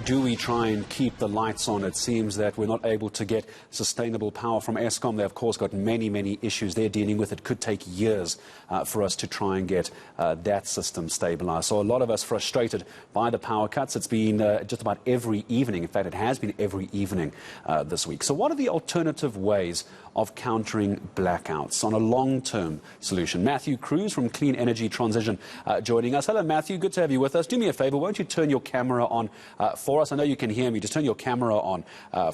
Do we try and keep the lights on? It seems that we're not able to get sustainable power from Eskom. They've, of course, got many issues they're dealing with. It could take years for us to try and get that system stabilized. So a lot of us frustrated by the power cuts. It's been just about every evening. In fact, it has been every evening this week. So what are the alternative ways of countering blackouts on a long-term solution? Matthew Cruz from Clean Energy Transition joining us. Hello, Matthew. Good to have you with us. Do me a favor. Won't you turn your camera on for us? I know you can hear me. Just turn your camera on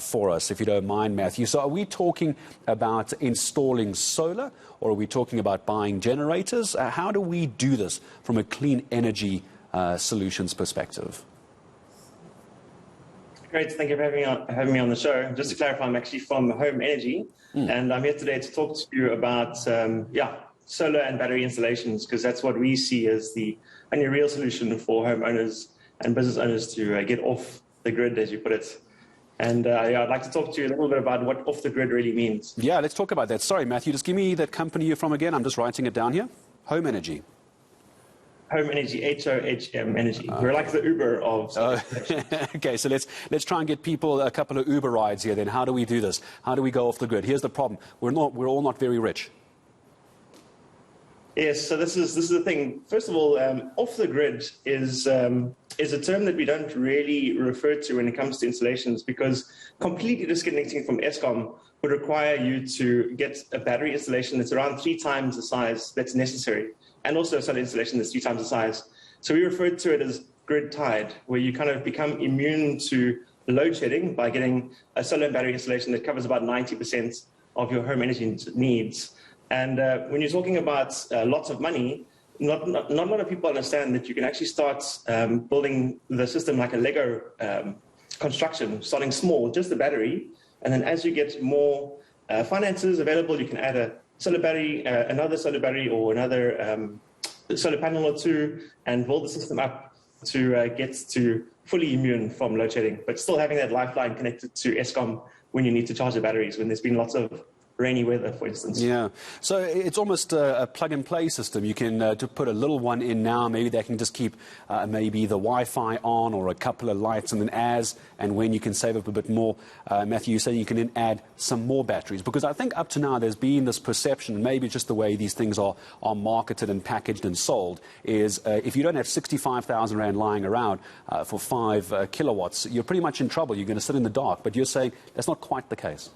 for us, if you don't mind, Matthew. So are we talking about installing solar, or are we talking about buying generators? How do we do this from a clean energy solutions perspective? Great, thank you for having me on the show. Just to clarify, I'm actually from Home Energy, and I'm here today to talk to you about solar and battery installations, because that's what we see as the only real solution for homeowners and business owners to get off the grid, as you put it. And I'd like to talk to you a little bit about what off the grid really means. Yeah, let's talk about that. Sorry, Matthew, just give me that company you're from again. I'm just writing it down here. Home Energy. Home Energy, HOHM Energy. We're like the Uber of... Okay, so let's try and get people a couple of Uber rides here then. How do we do this? How do we go off the grid? Here's the problem. We're all not very rich. Yes, so this is the thing. First of all, off the grid is a term that we don't really refer to when it comes to installations, because completely disconnecting from Eskom would require you to get a battery installation that's around 3 times the size that's necessary, and also a solar installation that's 3 times the size. So we refer to it as grid tied, where you kind of become immune to load shedding by getting a solar and battery installation that covers about 90% of your home energy needs. And when you're talking about lots of money, not a lot of people understand that you can actually start building the system like a Lego construction, starting small, just the battery. And then as you get more finances available, you can add a solar battery, another solar battery, or another solar panel or 2, and build the system up to get to fully immune from load shedding, but still having that lifeline connected to Eskom when you need to charge the batteries, when there's been lots of rainy weather, for instance. Yeah, so it's almost a plug-and-play system. You can to put a little one in now. Maybe they can just keep maybe the Wi-Fi on or a couple of lights, and then as and when you can save up a bit more. Matthew, you say you can then add some more batteries, because I think up to now there's been this perception, maybe just the way these things are marketed and packaged and sold, is if you don't have 65,000 Rand lying around for 5 kilowatts, you're pretty much in trouble. You're going to sit in the dark. But you're saying that's not quite the case.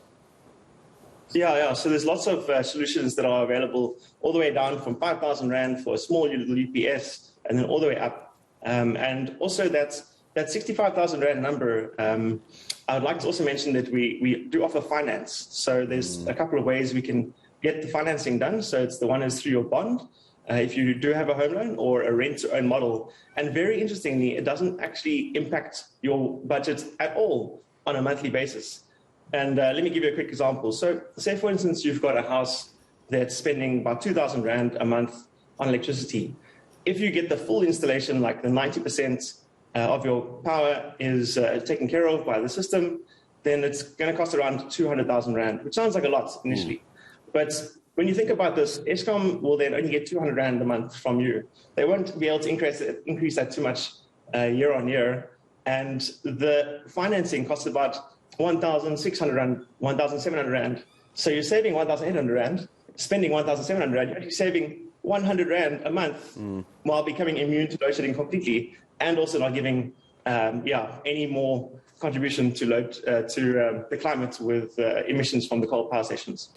Yeah. So there's lots of solutions that are available, all the way down from 5,000 Rand for a small little UPS, and then all the way up. And also that 65,000 Rand number, I would like to also mention that we do offer finance. So there's a couple of ways we can get the financing done. So it's the one is through your bond, if you do have a home loan, or a rent-to-own model. And very interestingly, it doesn't actually impact your budget at all on a monthly basis. And let me give you a quick example. So say, for instance, you've got a house that's spending about 2,000 Rand a month on electricity. If you get the full installation, like the 90% of your power is taken care of by the system, then it's going to cost around 200,000 Rand, which sounds like a lot initially. But when you think about this, Eskom will then only get 200 Rand a month from you. They won't be able to increase that too much year on year. And the financing costs about 1,600 Rand, 1,700 Rand. So you're saving 1,800 Rand, spending 1,700 Rand. You're actually saving 100 Rand a month while becoming immune to load shedding completely, and also not giving any more contribution to the climate with emissions from the coal power stations.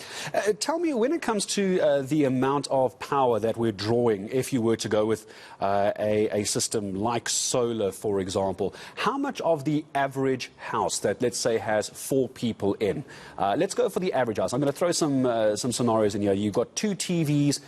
Tell me, when it comes to the amount of power that we're drawing, if you were to go with a system like solar, for example, how much of the average house that, let's say, has 4 people in? Let's go for the average house. I'm going to throw some scenarios in here. You've got 2 TVs,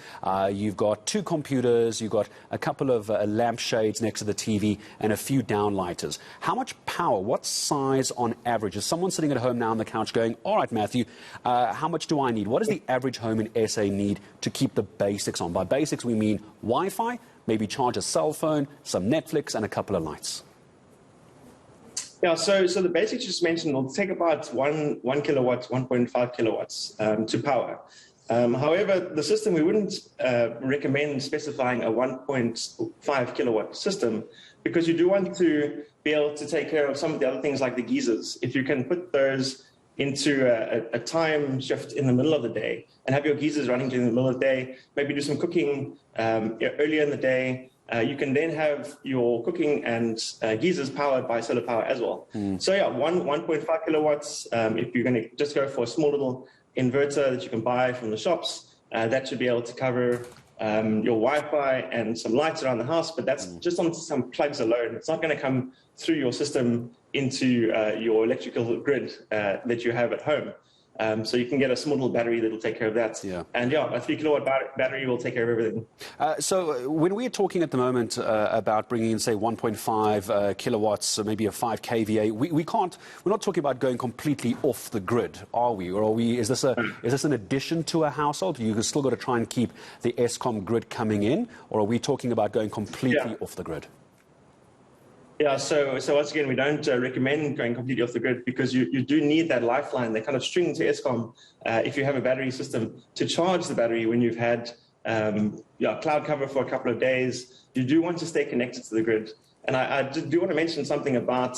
you've got 2 computers, you've got a couple of lampshades next to the TV, and a few downlighters. How much power, what size on average? Is someone sitting at home now on the couch going, all right, Matthew, how much do I need? What does the average home in SA need to keep the basics on? By basics, we mean Wi-Fi, maybe charge a cell phone, some Netflix, and a couple of lights. Yeah, so the basics you just mentioned will take about 1 kilowatt, 1.5 kilowatts to power. However, the system, we wouldn't recommend specifying a 1.5 kilowatt system, because you do want to be able to take care of some of the other things like the geysers. If you can put those into a time shift in the middle of the day and have your geysers running during the middle of the day, maybe do some cooking earlier in the day, you can then have your cooking and geysers powered by solar power as well. So yeah, 1.5 kilowatts, if you're going to just go for a small little inverter that you can buy from the shops, that should be able to cover your Wi-Fi and some lights around the house, but that's just on some plugs alone. It's not going to come through your system into your electrical grid that you have at home. So you can get a small little battery that will take care of that. Yeah. And yeah, a 3 kilowatt battery will take care of everything. So when we're talking at the moment about bringing in, say, 1.5 kilowatts, maybe a 5 kVA, we're not talking about going completely off the grid, are we? Or are we? Is this an addition to a household? You've still got to try and keep the Eskom grid coming in, or are we talking about going completely off the grid? Yeah, so once again, we don't recommend going completely off the grid, because you do need that lifeline, that kind of string to Eskom, if you have a battery system, to charge the battery when you've had cloud cover for a couple of days. You do want to stay connected to the grid. And I do want to mention something about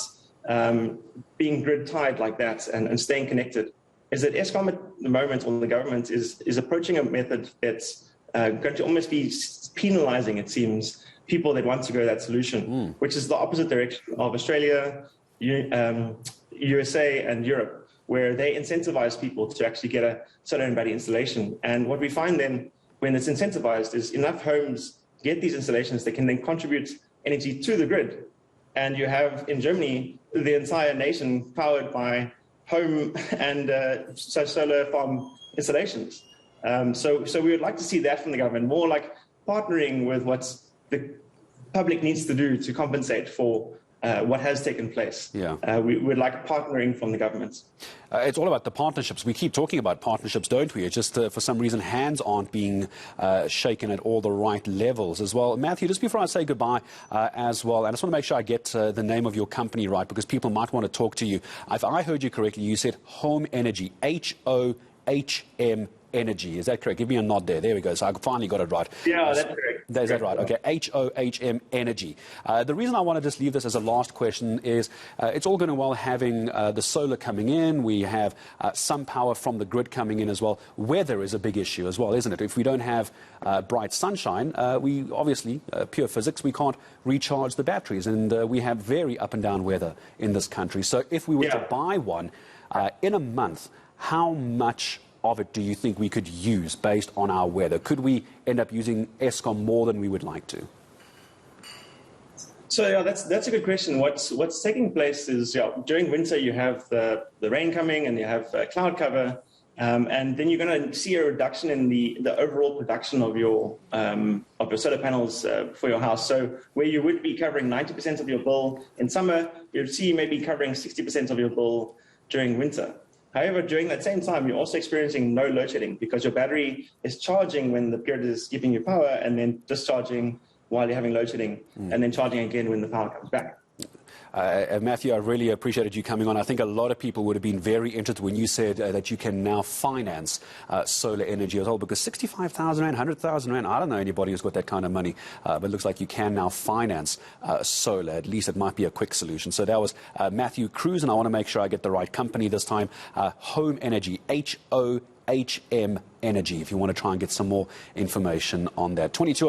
being grid tied like that and staying connected, is that Eskom at the moment, or the government, is approaching a method that's going to almost be penalizing, it seems, people that want to go that solution, which is the opposite direction of Australia, USA, and Europe, where they incentivize people to actually get a solar and battery installation. And what we find then, when it's incentivized, is enough homes get these installations that can then contribute energy to the grid. And you have, in Germany, the entire nation powered by home and solar farm installations. So we would like to see that from the government, more like partnering with what's the public needs to do to compensate for what has taken place. Yeah. We'd like partnering from the government. It's all about the partnerships. We keep talking about partnerships, don't we? It's just for some reason hands aren't being shaken at all the right levels as well. Matthew, just before I say goodbye as well, I just want to make sure I get the name of your company right, because people might want to talk to you. If I heard you correctly, you said Home Energy, H-O-H-M Energy. Is that correct? Give me a nod there. There we go. So I finally got it right. Yeah, that's correct. Is that right? Okay. H-O-H-M Energy. The reason I want to just leave this as a last question is it's all going to well having the solar coming in. We have some power from the grid coming in as well. Weather is a big issue as well, isn't it? If we don't have bright sunshine, we obviously, pure physics, we can't recharge the batteries. And we have very up and down weather in this country. So if we were to buy one in a month, how much of it do you think we could use based on our weather? Could we end up using Eskom more than we would like to? So yeah, that's a good question. What's taking place is during winter you have the rain coming and you have cloud cover, and then you're going to see a reduction in the overall production of your solar panels for your house. So where you would be covering 90% of your bill in summer, you'd see maybe covering 60% of your bill during winter. However, during that same time, you're also experiencing no load shedding, because your battery is charging when the period is giving you power and then discharging while you're having load shedding, and then charging again when the power comes back. Matthew, I really appreciated you coming on. I think a lot of people would have been very interested when you said that you can now finance solar energy as well, because 65,000 Rand, 100,000 Rand, I don't know anybody who's got that kind of money, but it looks like you can now finance solar. At least it might be a quick solution. So that was Matthew Cruz, and I want to make sure I get the right company this time. Home Energy, H-O-H-M Energy, if you want to try and get some more information on that. 22